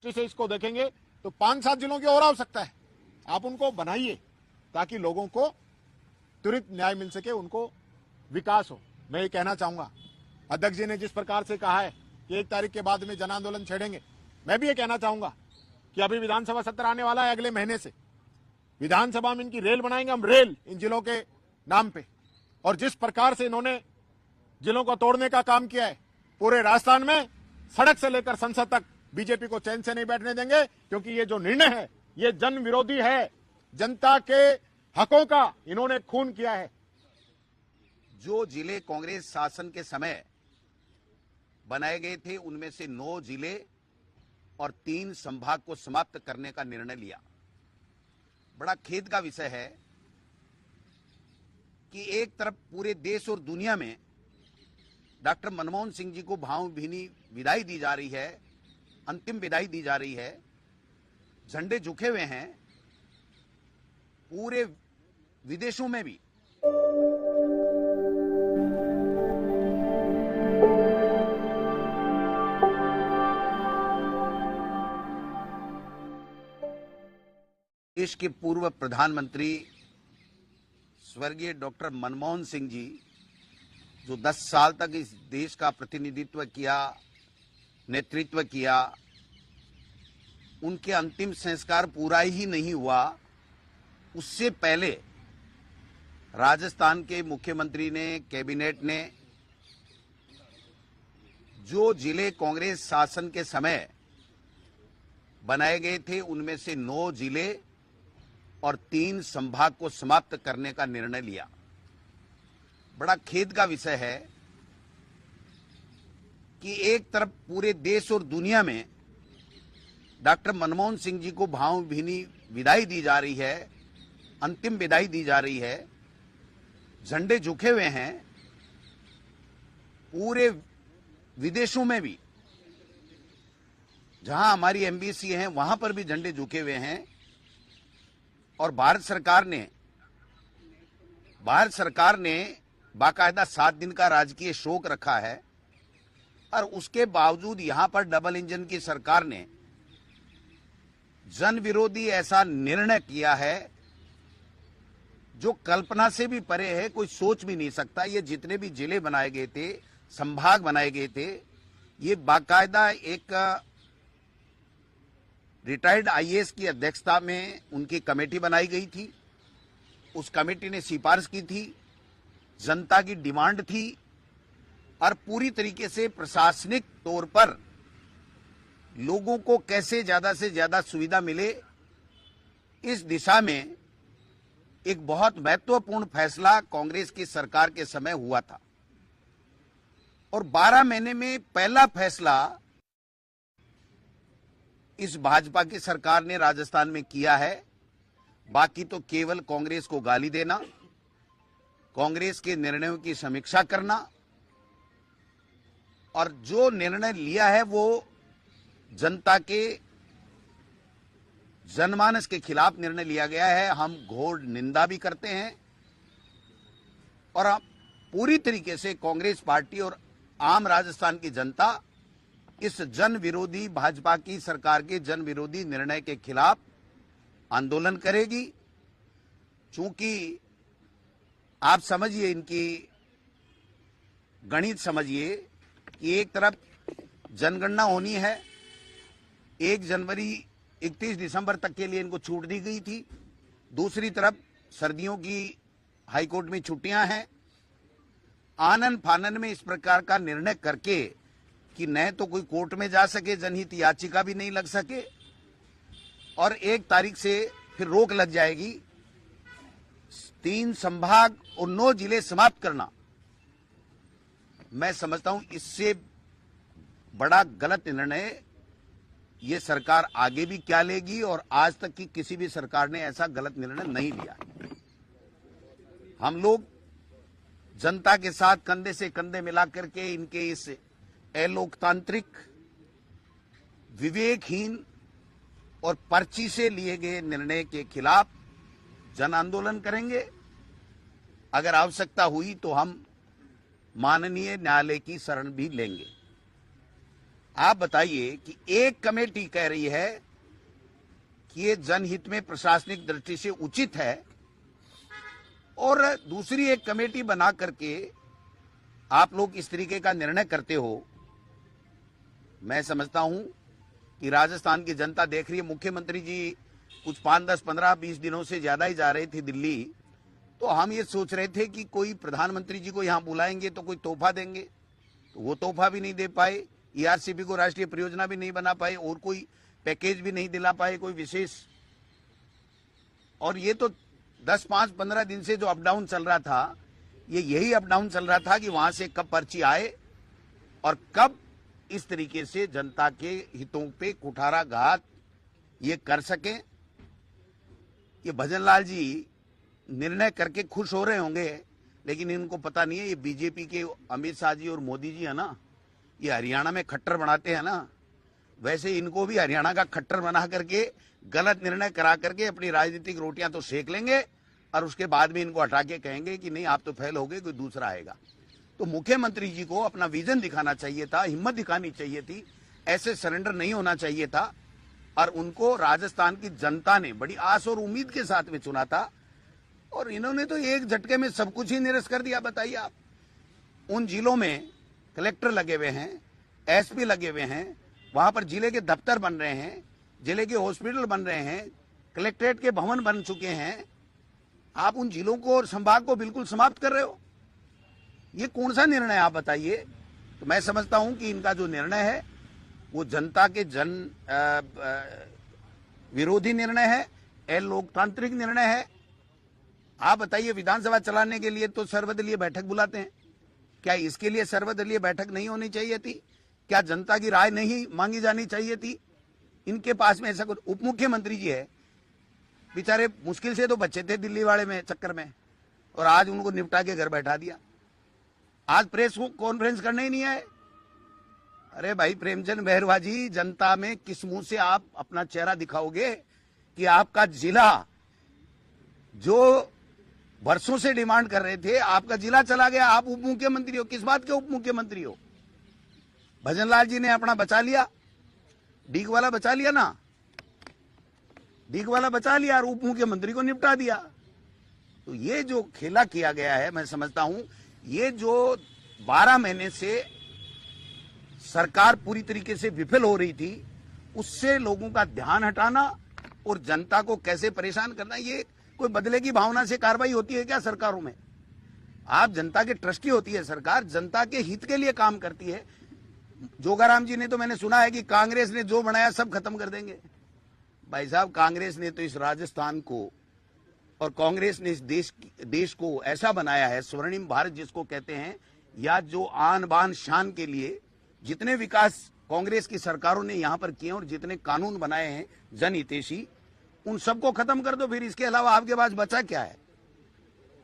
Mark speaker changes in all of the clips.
Speaker 1: दृष्टि से इसको देखेंगे तो 5-7 जिलों की और आवश्यकता है। आप उनको बनाइए ताकि लोगों को त्वरित न्याय मिल सके, उनको विकास हो। मैं ये कहना चाहूंगा, अध्यक्ष जी ने जिस प्रकार से कहा है कि 1 तारीख के बाद में जन आंदोलन छेड़ेंगे, मैं भी ये कहना चाहूंगा कि अभी विधानसभा सत्र आने वाला है अगले महीने से। विधानसभा में इनकी रेल बनाएंगे हम, रेल इन जिलों के नाम पे। और जिस प्रकार से इन्होंने जिलों को तोड़ने का काम किया है, पूरे राजस्थान में सड़क से लेकर संसद तक बीजेपी को चैन से नहीं बैठने देंगे, क्योंकि ये जो निर्णय है ये जन विरोधी है। जनता के हकों का इन्होंने खून किया है।
Speaker 2: जो जिले कांग्रेस शासन के समय बनाए गए थे उनमें से 9 जिले और 3 संभाग को समाप्त करने का निर्णय लिया। बड़ा खेद का विषय है कि एक तरफ पूरे देश और दुनिया में डॉक्टर मनमोहन सिंह जी को भावभीनी विदाई दी जा रही है, अंतिम विदाई दी जा रही है, झंडे झुके हुए हैं, पूरे विदेशों में भी। देश के पूर्व प्रधानमंत्री स्वर्गीय डॉक्टर मनमोहन सिंह जी, जो 10 साल तक इस देश का प्रतिनिधित्व किया, नेतृत्व किया, उनके अंतिम संस्कार पूरा ही नहीं हुआ। उससे पहले राजस्थान के मुख्यमंत्री ने, कैबिनेट ने जो जिले कांग्रेस शासन के समय बनाए गए थे उनमें से 9 जिले और 3 संभाग को समाप्त करने का निर्णय लिया। बड़ा खेद का विषय है कि एक तरफ पूरे देश और दुनिया में डॉक्टर मनमोहन सिंह जी को भावभीनी विदाई दी जा रही है, अंतिम विदाई दी जा रही है, झंडे झुके हुए हैं, पूरे विदेशों में भी जहां हमारी एम्बेसी है वहां पर भी झंडे झुके हुए हैं। और भारत सरकार ने बाकायदा 7 दिन का राजकीय शोक रखा है। और उसके बावजूद यहां पर डबल इंजन की सरकार ने जन विरोधी ऐसा निर्णय किया है जो कल्पना से भी परे है, कोई सोच भी नहीं सकता। ये जितने भी जिले बनाए गए थे, संभाग बनाए गए थे, ये बाकायदा एक रिटायर्ड आईएएस की अध्यक्षता में उनकी कमेटी बनाई गई थी। उस कमेटी ने सिफारिश की थी, जनता की डिमांड थी और पूरी तरीके से प्रशासनिक तौर पर लोगों को कैसे ज्यादा से ज्यादा सुविधा मिले, इस दिशा में एक बहुत महत्वपूर्ण फैसला कांग्रेस की सरकार के समय हुआ था। और 12 महीने में पहला फैसला इस भाजपा की सरकार ने राजस्थान में किया है। बाकी तो केवल कांग्रेस को गाली देना, कांग्रेस के निर्णयों की समीक्षा करना, और जो निर्णय लिया है वो जनता के जनमानस के खिलाफ निर्णय लिया गया है। हम घोर निंदा भी करते हैं और पूरी तरीके से कांग्रेस पार्टी और आम राजस्थान की जनता इस जन विरोधी भाजपा की सरकार के जन विरोधी निर्णय के खिलाफ आंदोलन करेगी। चूंकि आप समझिए, इनकी गणित समझिए कि एक तरफ जनगणना होनी है, 1 जनवरी 31 दिसंबर तक के लिए इनको छूट दी गई थी। दूसरी तरफ सर्दियों की हाईकोर्ट में छुट्टियां हैं। आनन फानन में इस प्रकार का निर्णय करके कि न तो कोई कोर्ट में जा सके, जनहित याचिका भी नहीं लग सके, और 1 तारीख से फिर रोक लग जाएगी। 3 संभाग और 9 जिले समाप्त करना, मैं समझता हूं इससे बड़ा गलत निर्णय ये सरकार आगे भी क्या लेगी, और आज तक की किसी भी सरकार ने ऐसा गलत निर्णय नहीं लिया। हम लोग जनता के साथ कंधे से कंधे मिलाकर के इनके इस अलोकतांत्रिक, विवेकहीन और पर्ची से लिए गए निर्णय के खिलाफ जन आंदोलन करेंगे। अगर आवश्यकता हुई तो हम माननीय न्यायालय की शरण भी लेंगे। आप बताइए कि एक कमेटी कह रही है कि ये जनहित में प्रशासनिक दृष्टि से उचित है और दूसरी एक कमेटी बना करके आप लोग इस तरीके का निर्णय करते हो। मैं समझता हूं कि राजस्थान की जनता देख रही है। मुख्यमंत्री जी कुछ 5, 10, 15, 20 दिनों से ज्यादा ही जा रहे थे दिल्ली, तो हम ये सोच रहे थे कि कोई प्रधानमंत्री जी को यहां बुलाएंगे तो कोई तोहफा देंगे, तो वो तोहफा भी नहीं दे पाए। ईआरसीपी को राष्ट्रीय परियोजना भी नहीं बना पाए और कोई पैकेज भी नहीं दिला पाए कोई विशेष। और ये तो 10, 5, 15 दिन से जो अप डाउन चल रहा था, ये यही अप डाउन चल रहा था कि वहां से कब पर्ची आए और कब इस तरीके से जनता के हितों पे कुठाराघात ये कर सके। ये भजनलाल जी निर्णय करके खुश हो रहे होंगे, लेकिन इनको पता नहीं है ये बीजेपी के अमित शाह जी और मोदी जी है ना, ये हरियाणा में खट्टर बनाते हैं ना, वैसे इनको भी हरियाणा का खट्टर बना करके गलत निर्णय करा करके अपनी राजनीतिक रोटियां तो सेक लेंगे और उसके बाद में इनको हटा के कहेंगे कि नहीं आप तो फेल हो गए, कोई दूसरा आएगा। तो मुख्यमंत्री जी को अपना विजन दिखाना चाहिए था, हिम्मत दिखानी चाहिए थी, ऐसे सरेंडर नहीं होना चाहिए था। और उनको राजस्थान की जनता ने बड़ी आस और उम्मीद के साथ में चुना था और इन्होंने तो एक झटके में सब कुछ ही निरस्त कर दिया। बताइए आप, उन जिलों में कलेक्टर लगे हुए हैं, एसपी लगे हुए हैं, वहां पर जिले के दफ्तर बन रहे हैं, जिले के हॉस्पिटल बन रहे हैं, कलेक्ट्रेट के भवन बन चुके हैं। आप उन जिलों को और संभाग को बिल्कुल समाप्त कर रहे हो। ये कौन सा निर्णय आप बताइए। तो मैं समझता हूं कि इनका जो निर्णय है वो जनता के विरोधी निर्णय है, अलोकतांत्रिक निर्णय है। आप बताइए, विधानसभा चलाने के लिए तो सर्वदलीय बैठक बुलाते हैं, क्या इसके लिए सर्वदलीय बैठक नहीं होनी चाहिए थी? क्या जनता की राय नहीं मांगी जानी चाहिए थी? इनके पास में ऐसा कुछ, उप मुख्यमंत्री जी है बेचारे, मुश्किल से तो बच्चे थे दिल्ली वाले में चक्कर में, और आज उनको निपटा के घर बैठा दिया। आज प्रेस कॉन्फ्रेंस करने ही नहीं आए। अरे भाई प्रेमचंद बहरवा जी, जनता में किस मुंह से आप अपना चेहरा दिखाओगे कि आपका जिला जो वर्षों से डिमांड कर रहे थे, आपका जिला चला गया, आप उप मुख्यमंत्री हो। किस बात के उप मुख्यमंत्री हो? भजनलाल जी ने अपना बचा लिया, डीग वाला बचा लिया ना, डीग वाला बचा लिया और उप मुख्यमंत्री को निपटा दिया। तो ये जो खेला किया गया है, मैं समझता हूं ये जो 12 महीने से सरकार पूरी तरीके से विफल हो रही थी, उससे लोगों का ध्यान हटाना और जनता को कैसे परेशान करना, ये कोई बदले की भावना से कार्रवाई होती है क्या सरकारों में? आप जनता के ट्रस्टी होती है सरकार, जनता के हित के लिए काम करती है। जोगाराम जी ने तो मैंने सुना है कि कांग्रेस ने जो बनाया सब खत्म कर देंगे। भाई साहब, कांग्रेस ने तो इस राजस्थान को और कांग्रेस ने इस देश को ऐसा बनाया है, स्वर्णिम भारत जिसको कहते हैं, या जो आन बान शान के लिए जितने विकास कांग्रेस की सरकारों ने यहां पर किए और जितने कानून बनाए हैं जनहितैषी, उन सबको खत्म कर दो, फिर इसके अलावा आपके पास बचा क्या है?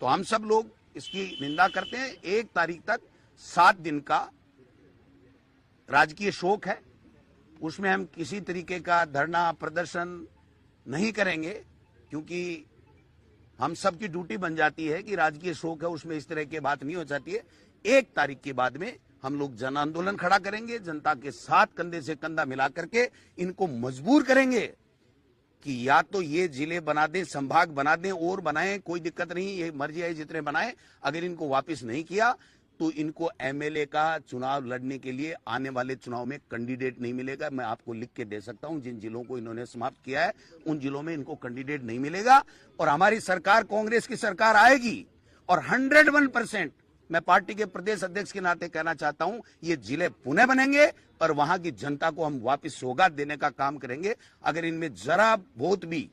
Speaker 2: तो हम सब लोग इसकी निंदा करते हैं। 1 तारीख तक 7 दिन का राजकीय शोक है, उसमें हम किसी तरीके का धरना प्रदर्शन नहीं करेंगे, क्योंकि हम सब की ड्यूटी बन जाती है कि राजकीय शोक है, उसमें इस तरह की बात नहीं हो जाती है। 1 तारीख के बाद में हम लोग जन आंदोलन खड़ा करेंगे, जनता के साथ कंधे से कंधा मिला करके इनको मजबूर करेंगे कि या तो ये जिले बना दें, संभाग बना दें और बनाएं, कोई दिक्कत नहीं, ये मर्जी है जितने बनाएं। अगर इनको वापस नहीं किया तो इनको एमएलए का चुनाव लड़ने के लिए आने वाले चुनाव में कैंडिडेट नहीं मिलेगा। मैं आपको लिख के दे सकता हूं, जिन जिलों को इन्होंने समाप्त किया है उन जिलों में इनको कैंडिडेट नहीं मिलेगा। और हमारी सरकार कांग्रेस की सरकार आएगी और 101% मैं पार्टी के प्रदेश अध्यक्ष के नाते कहना चाहता हूं, ये जिले पुनः बनेंगे और वहां की जनता को हम वापस सौगात देने का काम करेंगे। अगर इनमें जरा बहुत भी,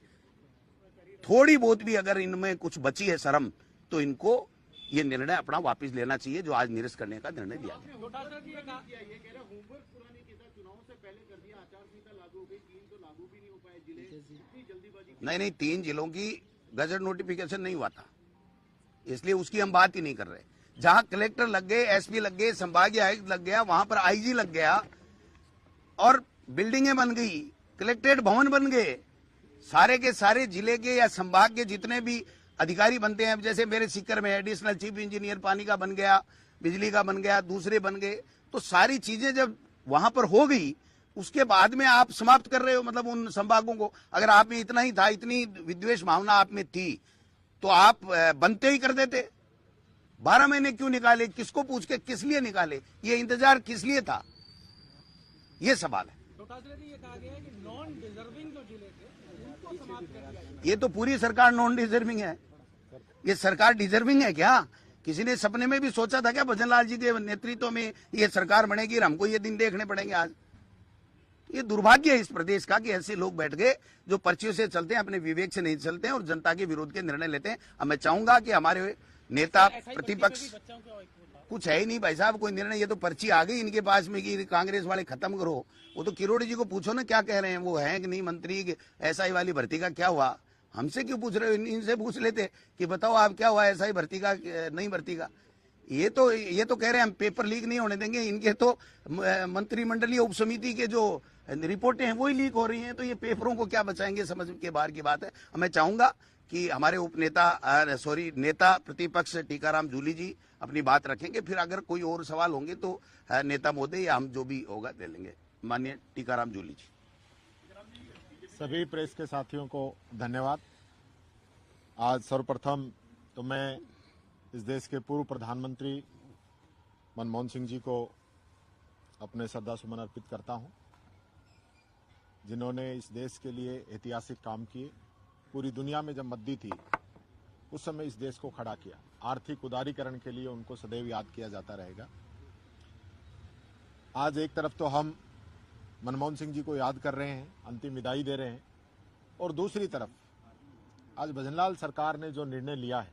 Speaker 2: थोड़ी बहुत भी अगर इनमें कुछ बची है शर्म, तो इनको ये निर्णय अपना वापस लेना चाहिए जो आज निरस्त करने का निर्णय दिया गया। नहीं, 3 जिलों की गजट नोटिफिकेशन नहीं हुआ था, इसलिए उसकी हम बात ही नहीं कर रहे। जहां कलेक्टर लग गए, एसपी लग गए, संभागीय आयुक्त लग गया, वहां पर आईजी लग गया और बिल्डिंगें बन गई, कलेक्ट्रेट भवन बन गए, सारे के सारे जिले के या संभाग के जितने भी अधिकारी बनते हैं, जैसे मेरे सीकर में एडिशनल चीफ इंजीनियर पानी का बन गया, बिजली का बन गया, दूसरे बन गए, तो सारी चीजें जब वहां पर हो गई, उसके बाद में आप समाप्त कर रहे हो, मतलब उन संभागों को। अगर आप में इतना ही था, इतनी विद्वेष भावना आप में थी, तो आप बनते ही कर देते। 12 महीने क्यों निकाले, किसको पूछ के, किस लिए निकाले, ये इंतजार किस लिए था, ये सवाल है।
Speaker 3: ये कहा गया है कि नॉन डिजर्विंग जो जिले थे उनको समाप्त कर दिया जाए।
Speaker 2: ये तो पूरी सरकार नॉन डिजर्विंग है। ये सरकार डिजर्विंग है क्या? किसी ने सपने में भी सोचा था क्या भजनलाल जी के नेतृत्व में ये सरकार बनेगी और हमको ये दिन देखने पड़ेंगे? आज ये दुर्भाग्य है इस प्रदेश का कि ऐसे लोग बैठ गए जो पर्चियों से चलते हैं, अपने विवेक से नहीं चलते हैं और जनता के विरोध के निर्णय लेते हैं। अब मैं चाहूंगा कि हमारे नेता प्रतिपक्ष, कुछ है ही नहीं भाई साहब कोई निर्णय, ये तो पर्ची आ गई इनके पास में कि कांग्रेस वाले खत्म करो। वो तो किरोड़ी जी को पूछो ना क्या कह रहे हैं, वो है कि नहीं मंत्री, एसआई वाली भर्ती का क्या हुआ? हमसे क्यों पूछ रहे हो? इनसे पूछ लेते कि बताओ आप क्या हुआ एसआई भर्ती का, नहीं भर्ती का। ये तो कह रहे हैं हम पेपर लीक नहीं होने देंगे। इनके तो मंत्रिमंडलीय उप समिति के जो रिपोर्टें हैं वही लीक हो रही हैं, तो ये पेपरों को क्या बचाएंगे, समझ के बाहर की बात है। मैं चाहूंगा कि हमारे नेता प्रतिपक्ष टीकाराम जूली जी अपनी बात रखेंगे, फिर अगर कोई और सवाल होंगे तो नेता महोदय या हम जो भी होगा दे लेंगे। माननीय टीकाराम जूली जी।
Speaker 1: सभी प्रेस के साथियों को धन्यवाद। आज सर्वप्रथम तो मैं इस देश के पूर्व प्रधानमंत्री मनमोहन सिंह जी को अपने श्रद्धा सुमन अर्पित करता हूं, जिन्होंने इस देश के लिए ऐतिहासिक काम किए। पूरी दुनिया में जब मंदी थी उस समय इस देश को खड़ा किया। आर्थिक उदारीकरण के लिए उनको सदैव याद किया जाता रहेगा। आज एक तरफ तो हम मनमोहन सिंह जी को याद कर रहे हैं, अंतिम विदाई दे रहे हैं, और दूसरी तरफ आज भजनलाल सरकार ने जो निर्णय लिया है,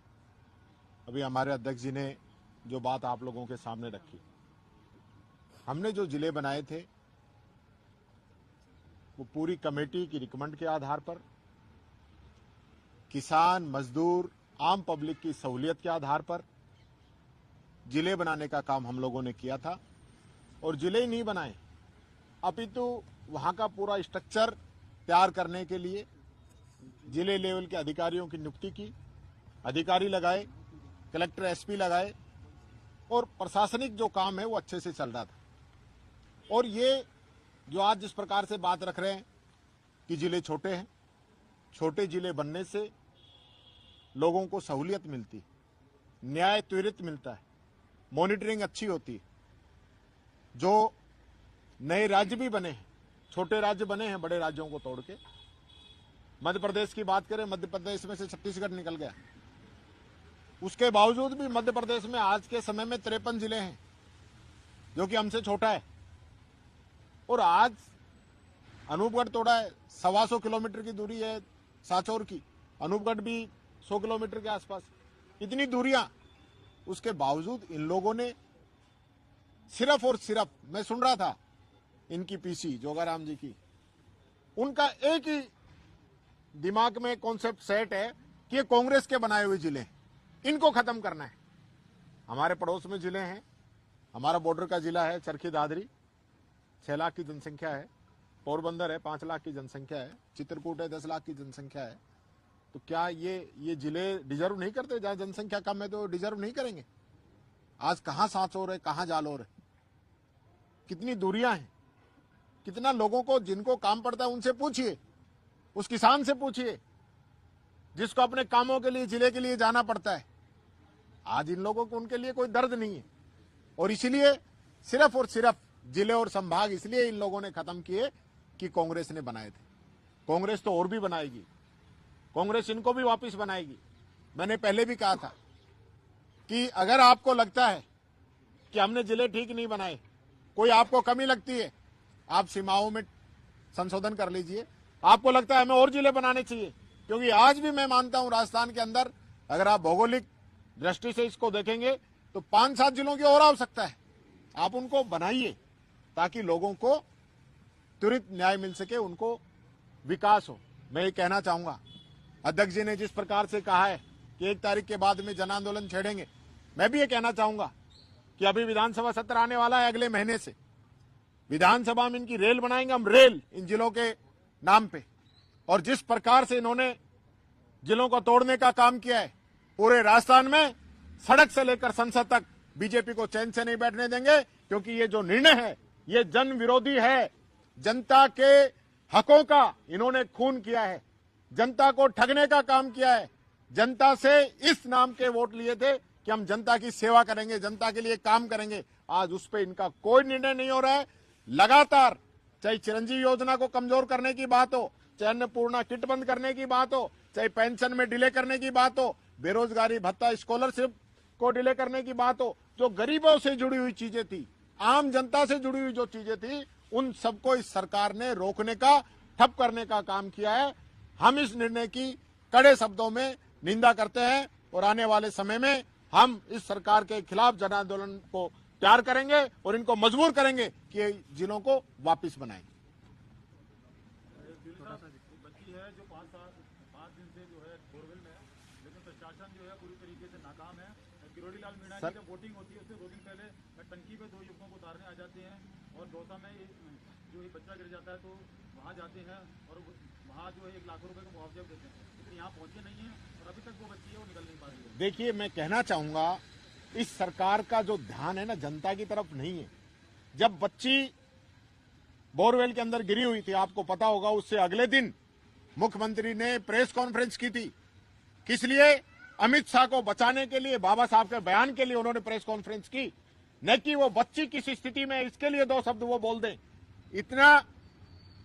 Speaker 1: अभी हमारे अध्यक्ष जी ने जो बात आप लोगों के सामने रखी, हमने जो जिले बनाए थे वो पूरी कमेटी की रिकमेंड के आधार पर, किसान, मजदूर, आम पब्लिक की सहूलियत के आधार पर जिले बनाने का काम हम लोगों ने किया था। और जिले ही नहीं बनाए, अपितु वहां का पूरा स्ट्रक्चर तैयार करने के लिए जिले लेवल के अधिकारियों की नियुक्ति की, अधिकारी लगाए, कलेक्टर एसपी लगाए, और प्रशासनिक जो काम है वो अच्छे से चल रहा था। और ये जो आज जिस प्रकार से बात रख रहे हैं कि जिले छोटे हैं, छोटे जिले बनने से लोगों को सहूलियत मिलती, न्याय त्वरित मिलता है, मॉनिटरिंग अच्छी होती है। जो नए राज्य भी बने हैं, छोटे राज्य बने हैं बड़े राज्यों को तोड़ के। मध्य प्रदेश की बात करें, मध्य प्रदेश में से छत्तीसगढ़ निकल गया, उसके बावजूद भी मध्य प्रदेश में आज के समय में 53 जिले हैं, जो कि हमसे छोटा है। और आज अनूपगढ़ तोड़ा है, 125 किलोमीटर की दूरी है सांचौर की, अनूपगढ़ भी 100 किलोमीटर के आसपास, इतनी दूरियां, उसके बावजूद इन लोगों ने सिर्फ और सिर्फ, मैं सुन रहा था इनकी पीसी जोगाराम जी की, उनका एक ही दिमाग में कॉन्सेप्ट सेट है कि ये कांग्रेस के बनाए हुए जिले हैं, इनको खत्म करना है। हमारे पड़ोस में जिले हैं, हमारा बॉर्डर का जिला है चरखी दादरी, 6 लाख की जनसंख्या है, पोरबंदर है 5 लाख की जनसंख्या है, चित्रकूट है 10 लाख की जनसंख्या है। तो क्या ये जिले डिजर्व नहीं करते? जहां जनसंख्या कम है तो डिजर्व नहीं करेंगे? आज कहां सांचौर है, कहां जालौर है, कितनी दूरियां हैं, कितना लोगों को जिनको काम पड़ता है उनसे पूछिए, उस किसान से पूछिए जिसको अपने कामों के लिए जिले के लिए जाना पड़ता है। आज इन लोगों को उनके लिए कोई दर्द नहीं है, और इसीलिए सिर्फ और सिर्फ जिले और संभाग इसलिए इन लोगों ने खत्म किए कि कांग्रेस ने बनाए थे। कांग्रेस तो और भी बनाएगी, कांग्रेस इनको भी वापस बनाएगी। मैंने पहले भी कहा था कि अगर आपको लगता है कि हमने जिले ठीक नहीं बनाए, कोई आपको कमी लगती है, आप सीमाओं में संशोधन कर लीजिए। आपको लगता है हमें और जिले बनाने चाहिए, क्योंकि आज भी मैं मानता हूं राजस्थान के अंदर अगर आप भौगोलिक दृष्टि से इसको देखेंगे तो 5-7 जिलों की और आवश्यकता है। आप उनको बनाइए ताकि लोगों को त्वरित न्याय मिल सके, उनको विकास हो। मैं ये कहना चाहूंगा, अध्यक्ष जी ने जिस प्रकार से कहा है कि 1 तारीख के बाद में जन आंदोलन छेड़ेंगे, मैं भी ये कहना चाहूंगा कि अभी विधानसभा सत्र आने वाला है अगले महीने से, विधानसभा में इनकी रेल बनाएंगे हम, रेल इन जिलों के नाम पे। और जिस प्रकार से इन्होंने जिलों को तोड़ने का काम किया है, पूरे राजस्थान में सड़क से लेकर संसद तक बीजेपी को चैन से नहीं बैठने देंगे, क्योंकि ये जो निर्णय है ये जन विरोधी है। जनता के हकों का इन्होंने खून किया है, जनता को ठगने का काम किया है। जनता से इस नाम के वोट लिए थे कि हम जनता की सेवा करेंगे, जनता के लिए काम करेंगे। आज उस पर इनका कोई निर्णय नहीं हो रहा है। लगातार चाहे चिरंजीवी योजना को कमजोर करने की बात हो, चाहे अन्नपूर्णा किट बंद करने की बात हो, चाहे पेंशन में डिले करने की बात हो, बेरोजगारी भत्ता स्कॉलरशिप को डिले करने की बात हो, जो गरीबों से जुड़ी हुई चीजें थी, आम जनता से जुड़ी हुई जो चीजें थी, उन सबको इस सरकार ने रोकने का, ठप करने का काम किया है। हम इस निर्णय की कड़े शब्दों में निंदा करते हैं और आने वाले समय में हम इस सरकार के खिलाफ जन आंदोलन को तैयार करेंगे और इनको मजबूर करेंगे कि ये जिलों को वापस बनाएंगे।
Speaker 4: बच्ची है जो 5 दिन से जो है बोरवेल में है, लेकिन प्रशासन जो है पूरी तरीके से नाकाम है। किरोड़ी लाल मीणा की जब वोटिंग होती है उससे 2 दिन पहले टंकी पे 2 युवकों को उतारने आ जाते हैं और दौसा में जो एक बच्चा गिर जाता है तो वहाँ जाते हैं और वहाँ जो है 1 लाख रुपए का मुआवजा देते हैं, लेकिन यहाँ पहुँचे नहीं है और अभी तक वो बच्ची है वो निकल नहीं पा रही है।
Speaker 1: देखिए, मैं कहना चाहूंगा इस सरकार का जो ध्यान है ना जनता की तरफ नहीं है। जब बच्ची बोरवेल के अंदर गिरी हुई थी, आपको पता होगा, उससे अगले दिन मुख्यमंत्री ने प्रेस कॉन्फ्रेंस की थी। किस लिए? अमित शाह को बचाने के लिए, बाबा साहब के बयान के लिए उन्होंने प्रेस कॉन्फ्रेंस की, न कि वो बच्ची किस स्थिति में है इसके लिए 2 शब्द वो बोल दें। इतना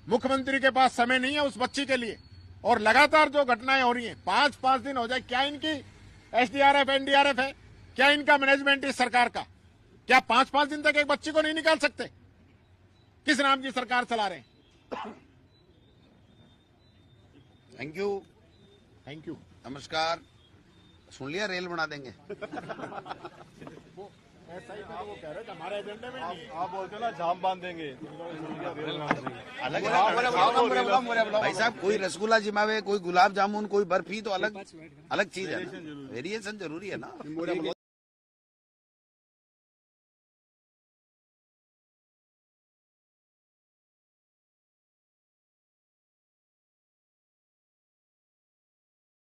Speaker 1: मुख्यमंत्री के पास समय नहीं है उस बच्ची के लिए। और लगातार जो घटनाएं हो रही हैं, 5-5 दिन हो जाए, क्या इनकी एसडीआरएफ एनडीआरएफ है? क्या इनका मैनेजमेंट इस सरकार का? क्या 5-5 दिन तक एक बच्ची को नहीं निकाल सकते? किस नाम की सरकार चला रहे हैं?
Speaker 2: थैंक यू,
Speaker 1: थैंक यू,
Speaker 2: नमस्कार। सुन लिया, रेल बना देंगे।
Speaker 1: ऐसा ही वो कह रहे थे हमारे एजेंडे में नहीं है।
Speaker 4: आप बोलते ना जाम बांध देंगे,
Speaker 2: अलग भाई साहब, कोई रसगुल्ला जिमावे, कोई गुलाब जामुन, कोई बर्फी, तो अलग अलग चीज है ना। वेरिएशन जरूरी है ना।